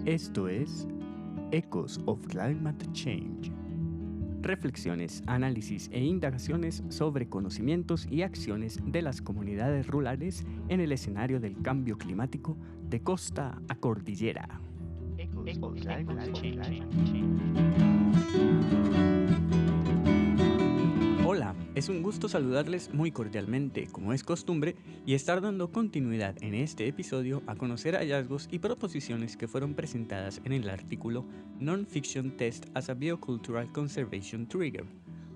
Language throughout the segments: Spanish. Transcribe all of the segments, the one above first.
Esto es Echoes of Climate Change. Reflexiones, análisis e indagaciones sobre conocimientos y acciones de las comunidades rurales en el escenario del cambio climático de costa a cordillera. Echoes of Climate Change. Hola, es un gusto saludarles muy cordialmente, como es costumbre, y estar dando continuidad en este episodio a conocer hallazgos y proposiciones que fueron presentadas en el artículo Non-Fiction Test as a Biocultural Conservation Trigger,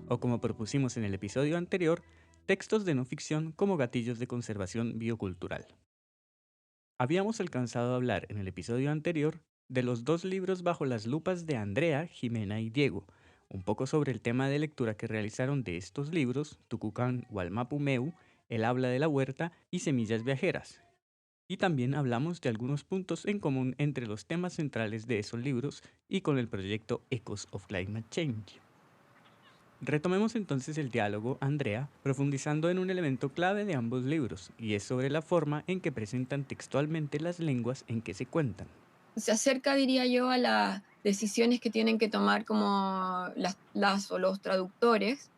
o como propusimos en el episodio anterior, textos de no ficción como gatillos de conservación biocultural. Habíamos alcanzado a hablar en el episodio anterior de los 2 libros bajo las lupas de Andrea, Jimena y Diego, un poco sobre el tema de lectura que realizaron de estos libros, Tucucán Gualmapumeu, El habla de la huerta y Semillas viajeras. Y también hablamos de algunos puntos en común entre los temas centrales de esos libros y con el proyecto Echoes of Climate Change. Retomemos entonces el diálogo, Andrea, profundizando en un elemento clave de ambos libros, y es sobre la forma en que presentan textualmente las lenguas en que se cuentan. Se acerca, diría yo, a las decisiones que tienen que tomar como las o los traductores,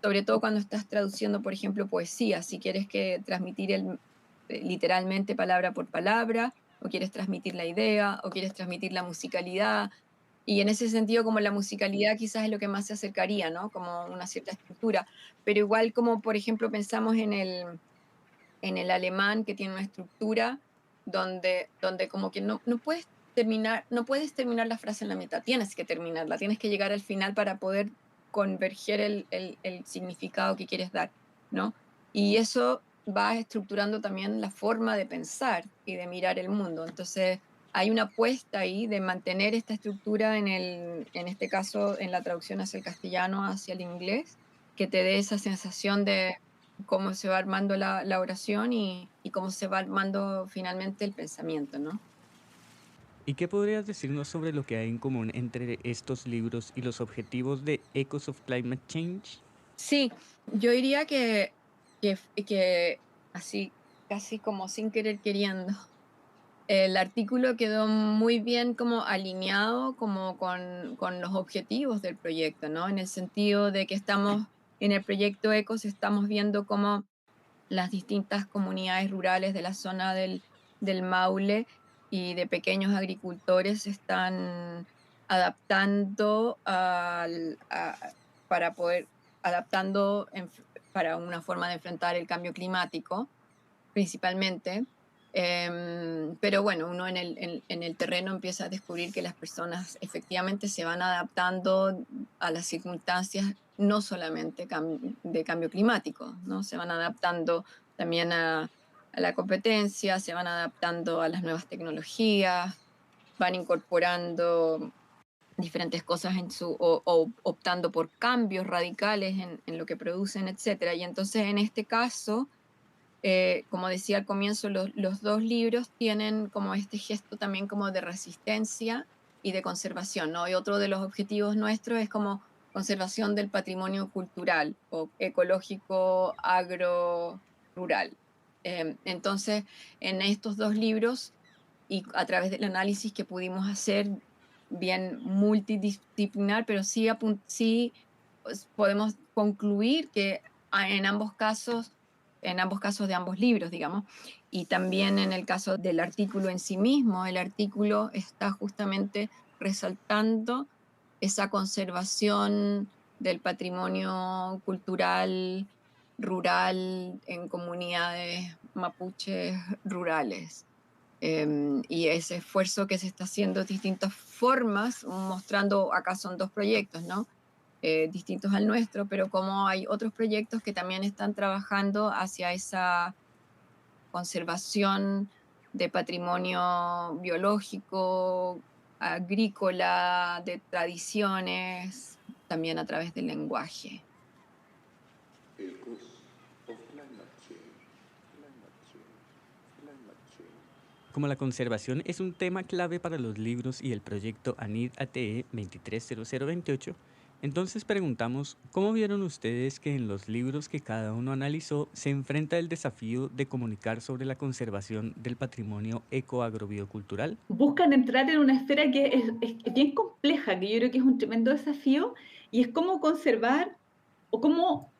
sobre todo cuando estás traduciendo, por ejemplo, poesía, si quieres que transmitir literalmente palabra por palabra, o quieres transmitir la idea, o quieres transmitir la musicalidad, y en ese sentido como la musicalidad quizás es lo que más se acercaría, ¿no? Como una cierta estructura, pero igual como, por ejemplo, pensamos en el alemán, que tiene una estructura donde como que no puedes terminar la frase en la mitad, tienes que terminarla, tienes que llegar al final para poder converger el significado que quieres dar, ¿no? Y eso va estructurando también la forma de pensar y de mirar el mundo. Entonces, hay una apuesta ahí de mantener esta estructura en este caso, en la traducción hacia el castellano, hacia el inglés, que te dé esa sensación de cómo se va armando la oración y cómo se va armando finalmente el pensamiento, ¿no? ¿Y qué podrías decirnos sobre lo que hay en común entre estos libros y los objetivos de Echoes of Climate Change? Sí, yo diría que así, casi como sin querer queriendo, el artículo quedó muy bien como alineado como con los objetivos del proyecto, ¿no? En el sentido de que estamos en el proyecto ECOS, estamos viendo cómo las distintas comunidades rurales de la zona del Maule y de pequeños agricultores se están adaptando para poder, adaptando para una forma de enfrentar el cambio climático, principalmente. Pero bueno, uno en el terreno empieza a descubrir que las personas efectivamente se van adaptando a las circunstancias, no solamente de cambio climático, ¿no? Se van adaptando también a la competencia, se van adaptando a las nuevas tecnologías, van incorporando diferentes cosas o optando por cambios radicales en lo que producen, etcétera. Y entonces en este caso, como decía al comienzo, los 2 libros tienen como este gesto también como de resistencia y de conservación, ¿no? Y otro de los objetivos nuestros es como conservación del patrimonio cultural o ecológico agro-rural. Entonces, en estos 2 libros y a través del análisis que pudimos hacer, bien multidisciplinar, pero sí pues, podemos concluir que en ambos casos de ambos libros, digamos, y también en el caso del artículo en sí mismo, el artículo está justamente resaltando esa conservación del patrimonio cultural rural en comunidades mapuches rurales. Y ese esfuerzo que se está haciendo de distintas formas, mostrando, acá son 2 proyectos, ¿no? Distintos al nuestro, pero como hay otros proyectos que también están trabajando hacia esa conservación de patrimonio biológico, agrícola, de tradiciones, también a través del lenguaje. Como la conservación es un tema clave para los libros y el proyecto ANID ATE 230028, Entonces preguntamos, ¿cómo vieron ustedes que en los libros que cada uno analizó se enfrenta el desafío de comunicar sobre la conservación del patrimonio ecoagrobiocultural? Buscan entrar en una esfera que es bien compleja, que yo creo que es un tremendo desafío, y es cómo conservar o cómo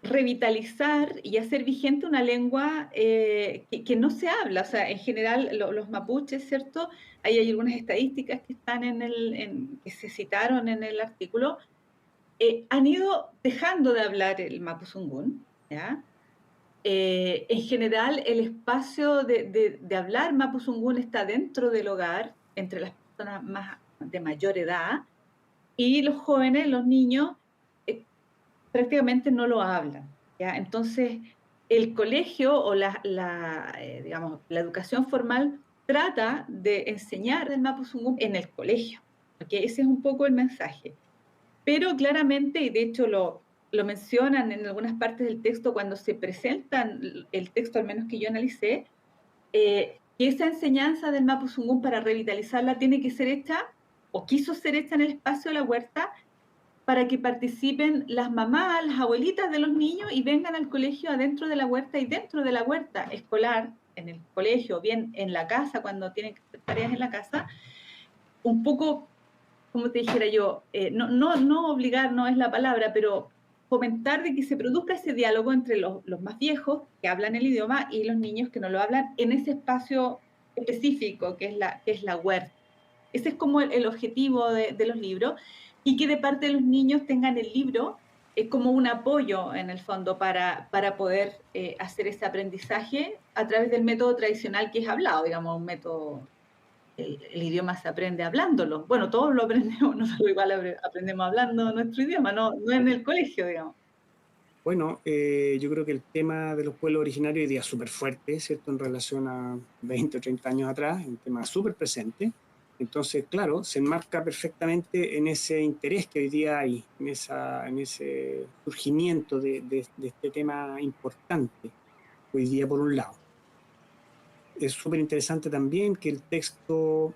revitalizar y hacer vigente una lengua que no se habla. O sea, en general, los mapuches, ¿cierto? Ahí hay algunas estadísticas que están que se citaron en el artículo. Han ido dejando de hablar el mapuzungún, ¿ya? En general, el espacio de hablar mapuzungún está dentro del hogar, entre las personas más de mayor edad, y los jóvenes, los niños, eh, prácticamente no lo hablan, ¿ya? Entonces, el colegio o digamos, la educación formal trata de enseñar el mapuzungún en el colegio, ¿ok? Ese es un poco el mensaje. Pero claramente, y de hecho lo mencionan en algunas partes del texto cuando se presentan el texto, al menos que yo analicé, que esa enseñanza del Mapuzungún para revitalizarla tiene que ser hecha, o quiso ser hecha en el espacio de la huerta, para que participen las mamás, las abuelitas de los niños y vengan al colegio adentro de la huerta y dentro de la huerta escolar, en el colegio, o bien en la casa, cuando tienen que hacer tareas en la casa, un poco como te dijera yo, no obligar no es la palabra, pero fomentar de que se produzca ese diálogo entre los más viejos que hablan el idioma y los niños que no lo hablan en ese espacio específico que es la huerta. Ese es como el objetivo de los libros, y que de parte de los niños tengan el libro como un apoyo en el fondo para poder hacer ese aprendizaje a través del método tradicional que es hablado, digamos, un método. El idioma se aprende hablándolo. Bueno, todos lo aprendemos, nosotros igual aprendemos hablando nuestro idioma, no en el colegio, digamos. Bueno, yo creo que el tema de los pueblos originarios hoy día es súper fuerte, ¿cierto? En relación a 20 o 30 años atrás, un tema súper presente. Entonces, claro, se enmarca perfectamente en ese interés que hoy día hay, en ese surgimiento de este tema importante, hoy día por un lado. Es súper interesante también que el texto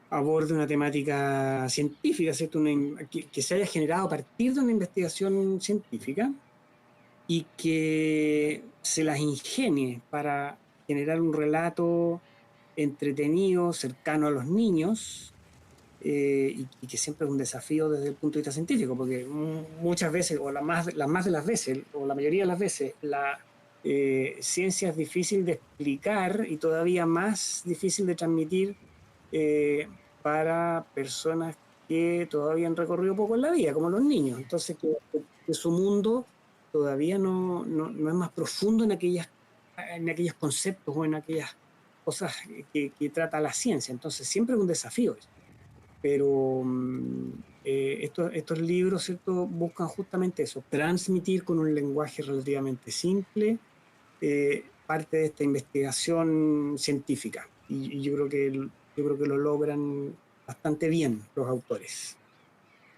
aborde una temática científica, ¿cierto? Que se haya generado a partir de una investigación científica y que se las ingenie para generar un relato entretenido, cercano a los niños, y que siempre es un desafío desde el punto de vista científico, porque muchas veces, o las más de las veces, o la mayoría de las veces, la ciencia es difícil de explicar y todavía más difícil de transmitir eh, para personas que todavía han recorrido poco en la vida, como los niños. Entonces, que su mundo todavía no es más profundo en aquellos conceptos o en aquellas cosas que trata la ciencia. Entonces, siempre es un desafío eso. Pero estos libros, ¿cierto?, buscan justamente eso, transmitir con un lenguaje relativamente simple parte de esta investigación científica. Y yo creo que lo logran bastante bien los autores.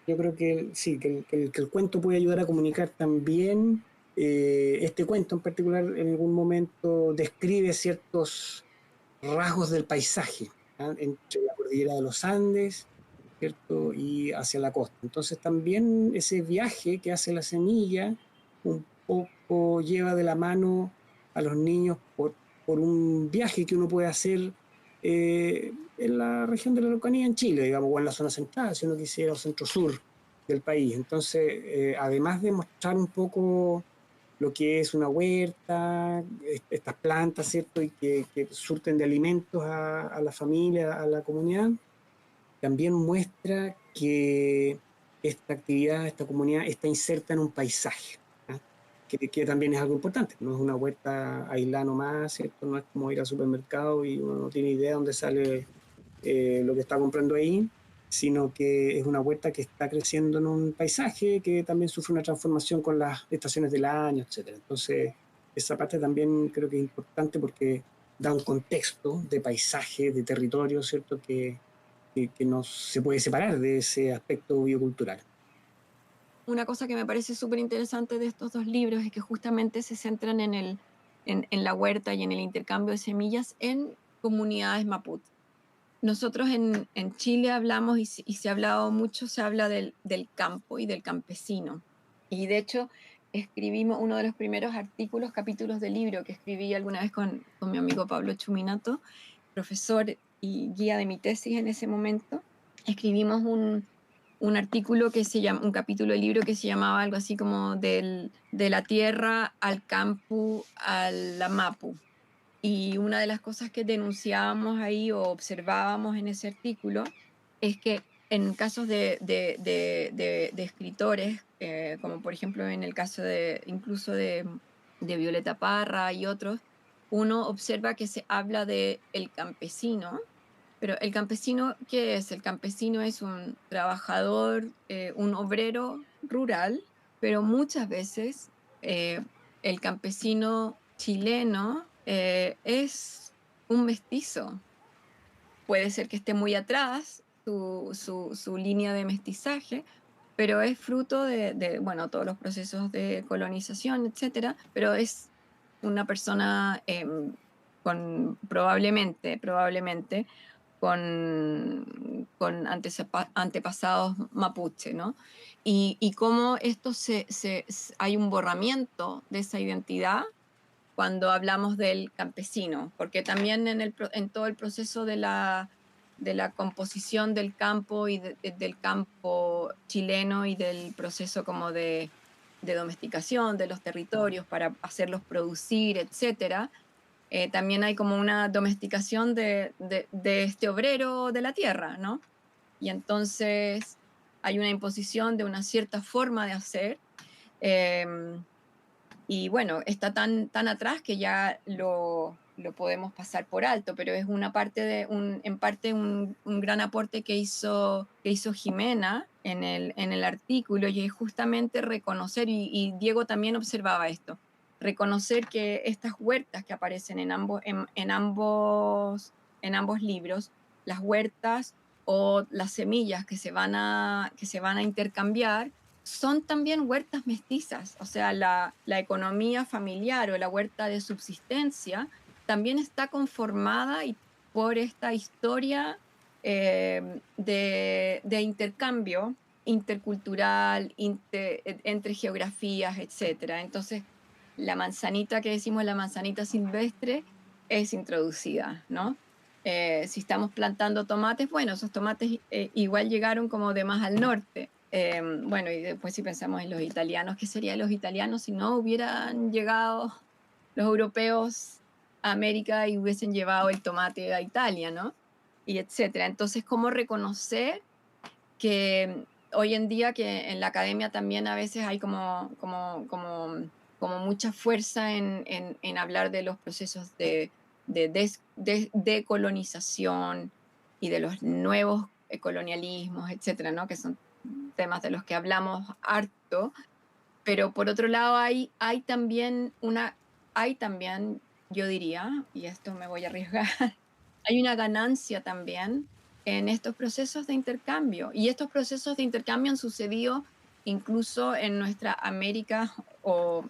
Yo creo que sí, que el cuento puede ayudar a comunicar también. Este cuento en particular en algún momento describe ciertos rasgos del paisaje, ¿ah? Entre la cordillera de los Andes, ¿cierto? Y hacia la costa. Entonces también ese viaje que hace la semilla un poco lleva de la mano a los niños por un viaje que uno puede hacer en la región de la Araucanía en Chile, digamos, o en la zona central, si uno quisiera, o centro-sur del país. Entonces, además de mostrar un poco lo que es una huerta, estas plantas, ¿cierto? Y que surten de alimentos a la familia, a la comunidad, también muestra que esta actividad, esta comunidad está inserta en un paisaje, ¿ah? Que también es algo importante. No es una huerta aislada nomás, ¿cierto? No es como ir al supermercado y uno no tiene idea dónde sale lo que está comprando ahí, sino que es una huerta que está creciendo en un paisaje que también sufre una transformación con las estaciones del año, etcétera. Entonces, esa parte también creo que es importante porque da un contexto de paisaje, de territorio, ¿cierto? Que no se puede separar de ese aspecto biocultural. Una cosa que me parece súper interesante de estos dos libros es que justamente se centran en la huerta y en el intercambio de semillas en comunidades mapuches. nosotros en Chile hablamos y se ha hablado mucho, se habla del campo y del campesino. Y de hecho, escribimos uno de los primeros artículos, capítulos del libro que escribí alguna vez con mi amigo Pablo Chuminato, profesor y guía de mi tesis en ese momento. Escribimos un artículo que se llama, un capítulo del libro que se llamaba algo así como de la tierra al campo, a la mapu. Y una de las cosas que denunciábamos ahí o observábamos en ese artículo es que en casos de escritores, como por ejemplo en el caso incluso de Violeta Parra y otros, uno observa que se habla de el campesino, pero el campesino, ¿qué es? El campesino es un trabajador, un obrero rural, pero muchas veces el campesino chileno es un mestizo. Puede ser que esté muy atrás su línea de mestizaje, pero es fruto bueno, todos los procesos de colonización, etcétera, pero es una persona probablemente con antepasados mapuche, ¿no? Y cómo esto hay un borramiento de esa identidad cuando hablamos del campesino, porque también en todo el proceso de la composición del campo y del campo chileno y del proceso como de domesticación de los territorios para hacerlos producir, etcétera, también hay como una domesticación de este obrero de la tierra, ¿no? Y entonces hay una imposición de una cierta forma de hacer, y bueno, está tan atrás que ya lo podemos pasar por alto, pero es una parte en parte un gran aporte que hizo Jimena en el artículo, y es justamente reconocer, y Diego también observaba esto, reconocer que estas huertas que aparecen en ambos libros, las huertas o las semillas que se van a intercambiar, son también huertas mestizas, o sea, la economía familiar o la huerta de subsistencia también está conformada por esta historia de intercambio intercultural, entre geografías, etc. Entonces, la manzanita que decimos, la manzanita silvestre, es introducida, ¿no? Si estamos plantando tomates, bueno, esos tomates igual llegaron como de más al norte. Bueno, y después si pensamos en los italianos, ¿qué sería de los italianos si no hubieran llegado los europeos a América y hubiesen llevado el tomate a Italia, ¿no? Y etcétera. Entonces, ¿cómo reconocer que hoy en día que en la academia también a veces hay como mucha fuerza en hablar de los procesos de decolonización y de los nuevos colonialismos, etcétera, ¿no? Que son temas de los que hablamos harto, pero por otro lado hay también, yo diría, y esto me voy a arriesgar, hay una ganancia también en estos procesos de intercambio, y estos procesos de intercambio han sucedido incluso en nuestra América o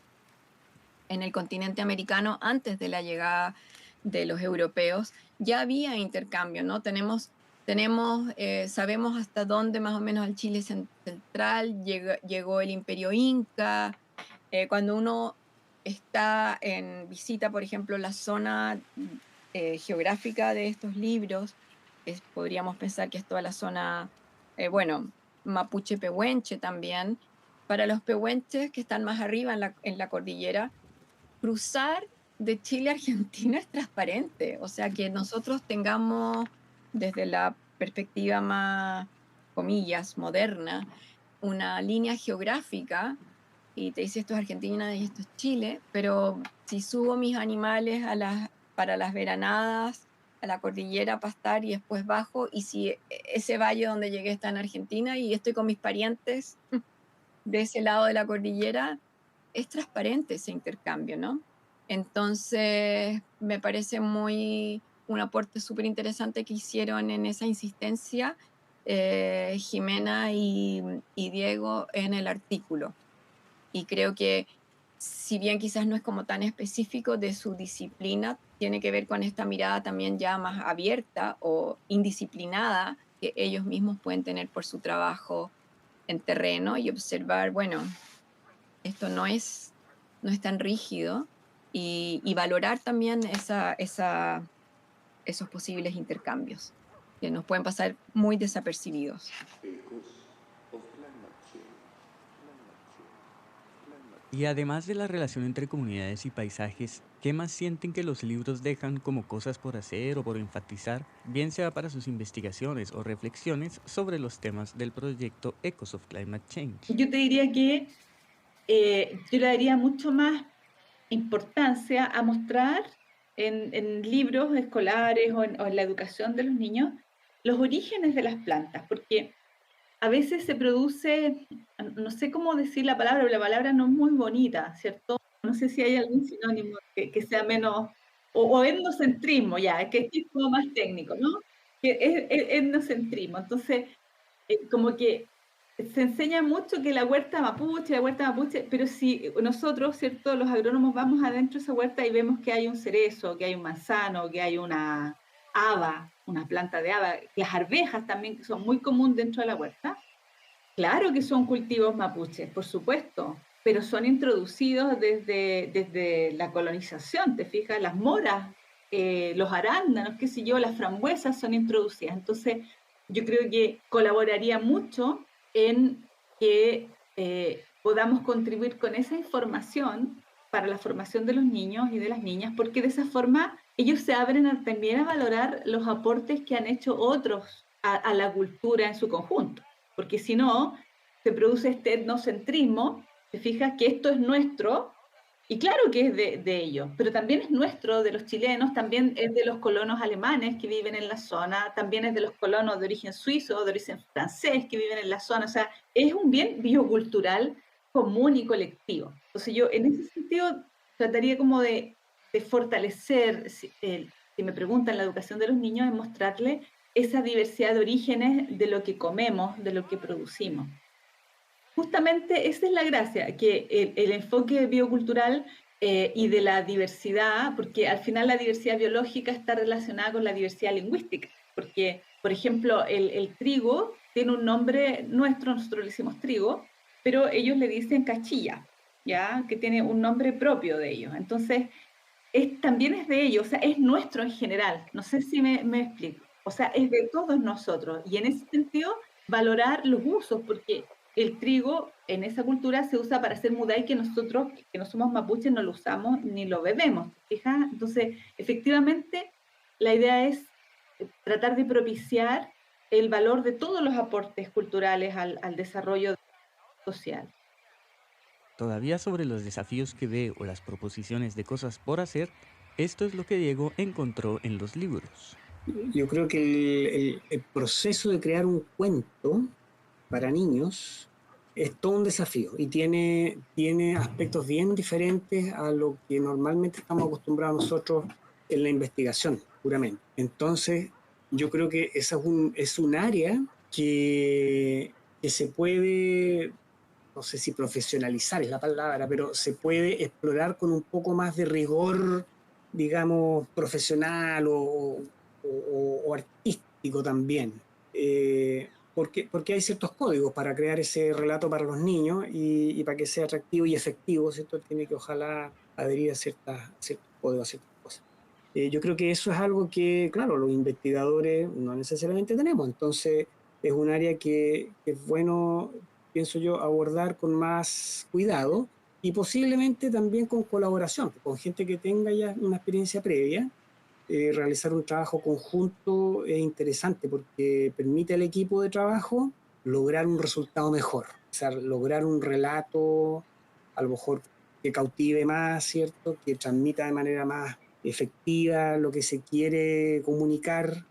en el continente americano antes de la llegada de los europeos. Ya había intercambio, ¿no? Sabemos hasta dónde más o menos al Chile central llegó el Imperio Inca. Cuando uno está en visita, por ejemplo, la zona geográfica de estos libros, podríamos pensar que es toda la zona, bueno, mapuche pehuenche también. Para los pehuenches que están más arriba en la cordillera, cruzar de Chile a Argentina es transparente, o sea, que nosotros tengamos desde la perspectiva más, comillas, moderna, una línea geográfica y te dice esto es Argentina y esto es Chile, pero si subo mis animales para las veranadas a la cordillera a pastar y después bajo, y si ese valle donde llegué está en Argentina y estoy con mis parientes de ese lado de la cordillera, es transparente ese intercambio, ¿no? Entonces, me parece un aporte súper interesante que hicieron en esa insistencia Jimena y Diego en el artículo. Y creo que si bien quizás no es como tan específico de su disciplina, tiene que ver con esta mirada también ya más abierta o indisciplinada que ellos mismos pueden tener por su trabajo en terreno y observar, bueno, esto no es tan rígido y valorar también esos posibles intercambios que nos pueden pasar muy desapercibidos. Y además de la relación entre comunidades y paisajes, ¿qué más sienten que los libros dejan como cosas por hacer o por enfatizar, bien sea para sus investigaciones o reflexiones sobre los temas del proyecto Echoes of Climate Change? Yo te diría que yo le daría mucho más importancia a mostrar en libros escolares o en la educación de los niños los orígenes de las plantas, porque a veces se produce, no sé cómo decir la palabra, pero la palabra no es muy bonita, ¿cierto? No sé si hay algún sinónimo que sea menos, o etnocentrismo, ya, que es como más técnico, ¿no? Que es etnocentrismo. Entonces, como que se enseña mucho que la huerta mapuche, pero si nosotros, ¿cierto? Los agrónomos vamos adentro de esa huerta y vemos que hay un cerezo, que hay un manzano, que hay una haba, una planta de haba, las arvejas también, que son muy comunes dentro de la huerta. Claro que son cultivos mapuches, por supuesto, pero son introducidos desde la colonización, ¿te fijas? Las moras, los arándanos, qué sé yo, las frambuesas son introducidas. Entonces, yo creo que colaboraría mucho en que podamos contribuir con esa información para la formación de los niños y de las niñas, porque de esa forma ellos se abren también a valorar los aportes que han hecho otros a la cultura en su conjunto, porque si no, se produce este etnocentrismo, te fijas que esto es nuestro, y claro que es de ellos, pero también es nuestro, de los chilenos, también es de los colonos alemanes que viven en la zona, también es de los colonos de origen suizo, de origen francés que viven en la zona, o sea, es un bien biocultural común y colectivo. Entonces yo en ese sentido trataría como de fortalecer, si me preguntan la educación de los niños, es mostrarle esa diversidad de orígenes de lo que comemos, de lo que producimos. Justamente esa es la gracia, que el enfoque biocultural y de la diversidad, porque al final la diversidad biológica está relacionada con la diversidad lingüística, porque, por ejemplo, el trigo tiene un nombre nuestro, nosotros le decimos trigo, pero ellos le dicen cachilla, ¿ya? Que tiene un nombre propio de ellos. Entonces, también es de ellos, o sea, es nuestro en general. No sé si me explico. O sea, es de todos nosotros. Y en ese sentido, valorar los usos, porque el trigo en esa cultura se usa para hacer mudai que nosotros, que no somos mapuches, no lo usamos ni lo bebemos. ¿Fijas? Entonces, efectivamente, la idea es tratar de propiciar el valor de todos los aportes culturales al desarrollo social. Todavía sobre los desafíos que ve o las proposiciones de cosas por hacer, esto es lo que Diego encontró en los libros. Yo creo que el proceso de crear un cuento para niños es todo un desafío y tiene aspectos bien diferentes a lo que normalmente estamos acostumbrados nosotros en la investigación, puramente. Entonces, yo creo que esa es un área que se puede, no sé si profesionalizar es la palabra, pero se puede explorar con un poco más de rigor, digamos, profesional o artístico también. Porque hay ciertos códigos para crear ese relato para los niños y para que sea atractivo y efectivo, ¿cierto? Tiene que ojalá adherir a ciertos códigos, a ciertas cosas. Yo creo que eso es algo que, claro, los investigadores no necesariamente tenemos. Entonces, es un área que es bueno, pienso yo, abordar con más cuidado y posiblemente también con colaboración, con gente que tenga ya una experiencia previa. Realizar un trabajo conjunto es interesante porque permite al equipo de trabajo lograr un resultado mejor, o sea, lograr un relato a lo mejor que cautive más, ¿cierto? Que transmita de manera más efectiva lo que se quiere comunicar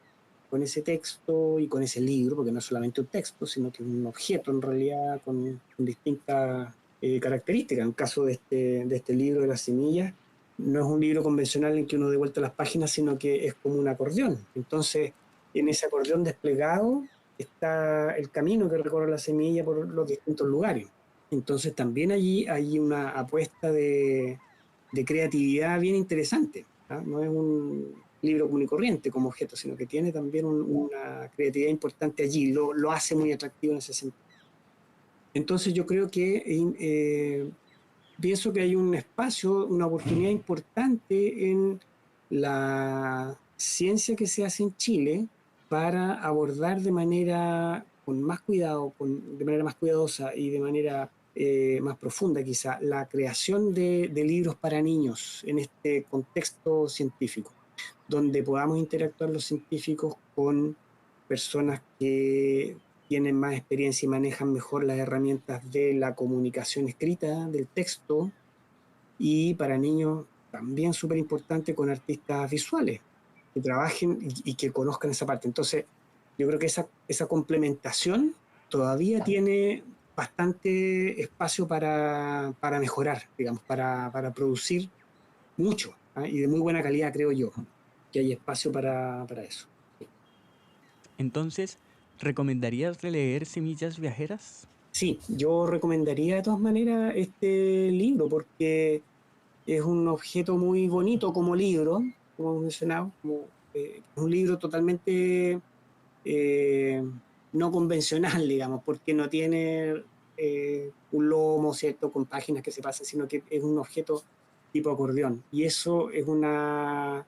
con ese texto y con ese libro, porque no es solamente un texto, sino que es un objeto en realidad con distintas características. En el caso de este libro de las semillas, no es un libro convencional en que uno dé vuelta las páginas, sino que es como un acordeón. Entonces, en ese acordeón desplegado está el camino que recorre la semilla por los distintos lugares. Entonces también allí hay una apuesta de creatividad bien interesante, ¿ah? No es un libro común y corriente como objeto, sino que tiene también una creatividad importante allí, lo hace muy atractivo en ese sentido. Entonces yo creo que pienso que hay un espacio, una oportunidad importante en la ciencia que se hace en Chile para abordar de manera con más cuidado, de manera más cuidadosa y de manera más profunda quizá, la creación de libros para niños en este contexto científico, donde podamos interactuar los científicos con personas que tienen más experiencia y manejan mejor las herramientas de la comunicación escrita, del texto, y para niños también súper importante con artistas visuales que trabajen y que conozcan esa parte. Entonces, yo creo que esa complementación todavía tiene bastante espacio para mejorar, digamos, para producir mucho, ¿ah? Y de muy buena calidad, creo yo, que hay espacio para eso. Entonces, ¿recomendarías releer Semillas Viajeras? Sí, yo recomendaría de todas maneras este libro porque es un objeto muy bonito como libro, como hemos mencionado, es un libro totalmente eh, no convencional, digamos, porque no tiene un lomo, ¿cierto?, con páginas que se pasan, sino que es un objeto tipo acordeón. Y eso es una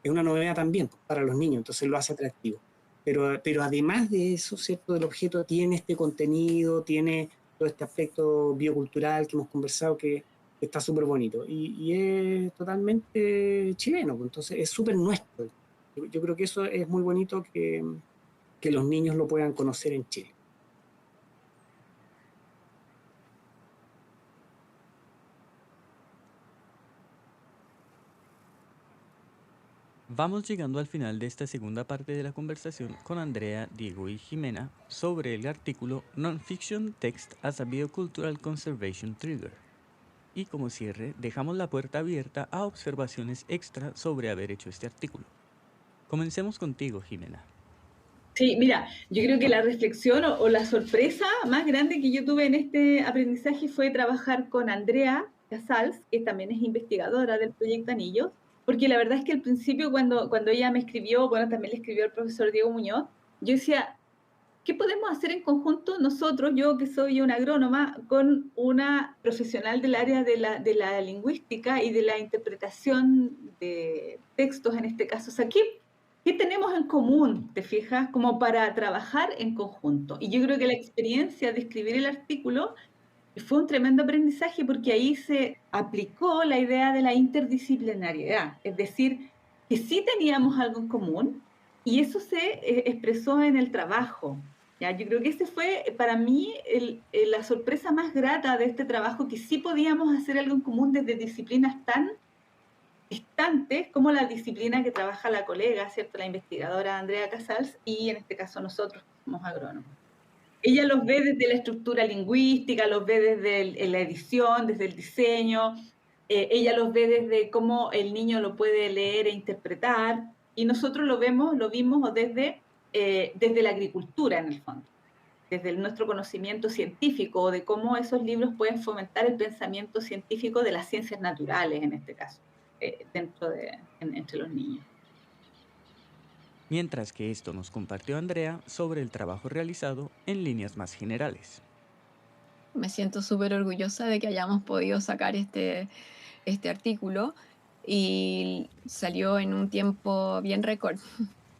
novedad también para los niños, entonces lo hace atractivo. Pero además de eso, ¿cierto?, el objeto tiene este contenido, tiene todo este aspecto biocultural que hemos conversado que está súper bonito y es totalmente chileno, pues, entonces es súper nuestro. Yo creo que eso es muy bonito que los niños lo puedan conocer en Chile. Vamos llegando al final de esta segunda parte de la conversación con Andrea, Diego y Jimena sobre el artículo Non-Fiction Text as a Biocultural Conservation Trigger. Y como cierre, dejamos la puerta abierta a observaciones extra sobre haber hecho este artículo. Comencemos contigo, Jimena. Sí, mira, yo creo que la reflexión o la sorpresa más grande que yo tuve en este aprendizaje fue trabajar con Andrea Casals, que también es investigadora del proyecto Anillos, porque la verdad es que al principio cuando ella me escribió, bueno, también le escribió el profesor Diego Muñoz, yo decía, ¿qué podemos hacer en conjunto nosotros, yo que soy una agrónoma, con una profesional del área de la lingüística y de la interpretación de textos en este caso? O sea, ¿qué tenemos en común, te fijas, como para trabajar en conjunto? Y yo creo que la experiencia de escribir el artículo fue un tremendo aprendizaje porque ahí se aplicó la idea de la interdisciplinariedad, es decir, que sí teníamos algo en común y eso se expresó en el trabajo. ¿Ya? Yo creo que ese fue para mí la sorpresa más grata de este trabajo, que sí podíamos hacer algo en común desde disciplinas tan distantes como la disciplina que trabaja la colega, ¿cierto? La investigadora Andrea Casals y en este caso nosotros que somos agrónomos. Ella los ve desde la estructura lingüística, los ve desde la edición, desde el diseño, ella los ve desde cómo el niño lo puede leer e interpretar, y nosotros lo vimos desde la agricultura en el fondo, desde nuestro conocimiento científico, de cómo esos libros pueden fomentar el pensamiento científico de las ciencias naturales, en este caso, entre los niños. Mientras que esto nos compartió Andrea sobre el trabajo realizado en líneas más generales. Me siento súper orgullosa de que hayamos podido sacar este artículo y salió en un tiempo bien récord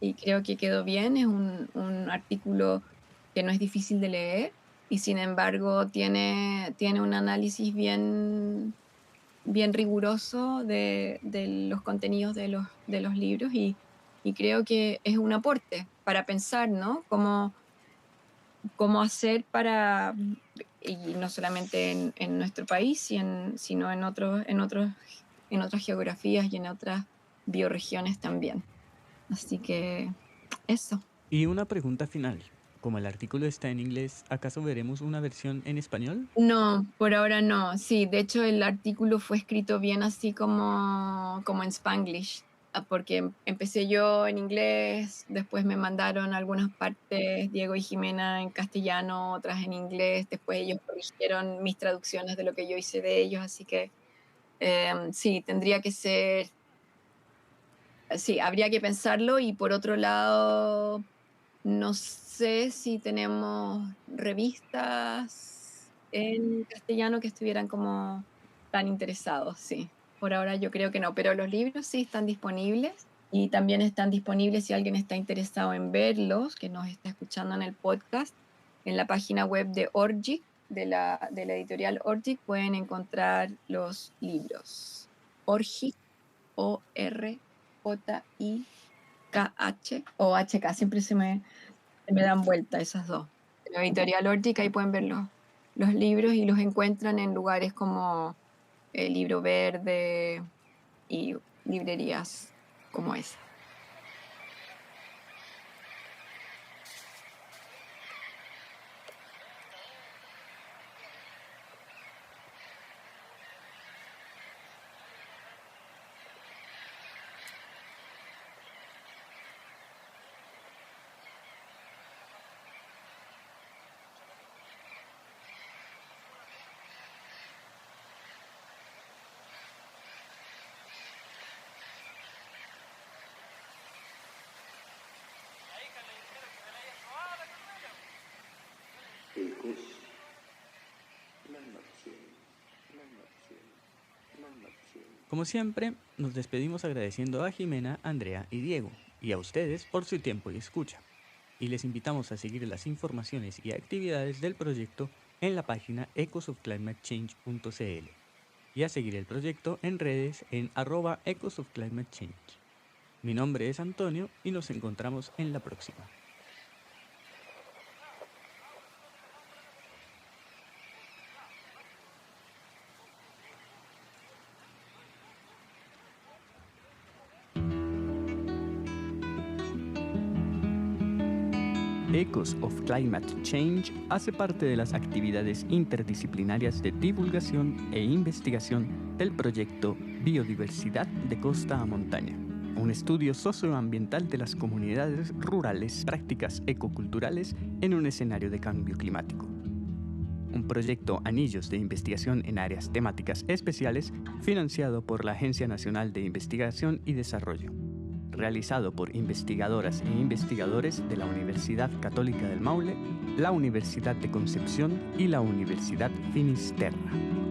y creo que quedó bien. Es un artículo que no es difícil de leer y sin embargo tiene un análisis bien riguroso de los contenidos de los libros y creo que es un aporte para pensar, ¿no? Cómo hacer para, y no solamente en nuestro país, sino en otras geografías y en otras bioregiones también. Así que eso. Y una pregunta final. Como el artículo está en inglés, ¿acaso veremos una versión en español? No, por ahora no. Sí, de hecho el artículo fue escrito bien así como en Spanglish. porque empecé yo en inglés, después me mandaron algunas partes Diego y Jimena en castellano, otras en inglés, después ellos corrigieron mis traducciones de lo que yo hice de ellos, así que sí, tendría que ser, sí, habría que pensarlo. Y por otro lado, no sé si tenemos revistas en castellano que estuvieran como tan interesados, sí. Por ahora yo creo que no, pero los libros sí están disponibles y también están disponibles si alguien está interesado en verlos, que nos está escuchando en el podcast, en la página web de Orgic, de la editorial Orgic, pueden encontrar los libros. Orgic, ORJIKH o HK, siempre se me dan vuelta esas dos. La editorial Orgic, ahí pueden ver los libros y los encuentran en lugares como el Libro Verde y librerías como esa. Como siempre, nos despedimos agradeciendo a Jimena, Andrea y Diego, y a ustedes por su tiempo y escucha. Y les invitamos a seguir las informaciones y actividades del proyecto en la página ecosofclimatechange.cl y a seguir el proyecto en redes en @ecosofclimatechange. Mi nombre es Antonio y nos encontramos en la próxima. Echoes of Climate Change hace parte de las actividades interdisciplinarias de divulgación e investigación del proyecto Biodiversidad de Costa a Montaña, un estudio socioambiental de las comunidades rurales, prácticas ecoculturales en un escenario de cambio climático. Un proyecto Anillos de Investigación en Áreas Temáticas Especiales financiado por la Agencia Nacional de Investigación y Desarrollo, realizado por investigadoras e investigadores de la Universidad Católica del Maule, la Universidad de Concepción y la Universidad Finisterra.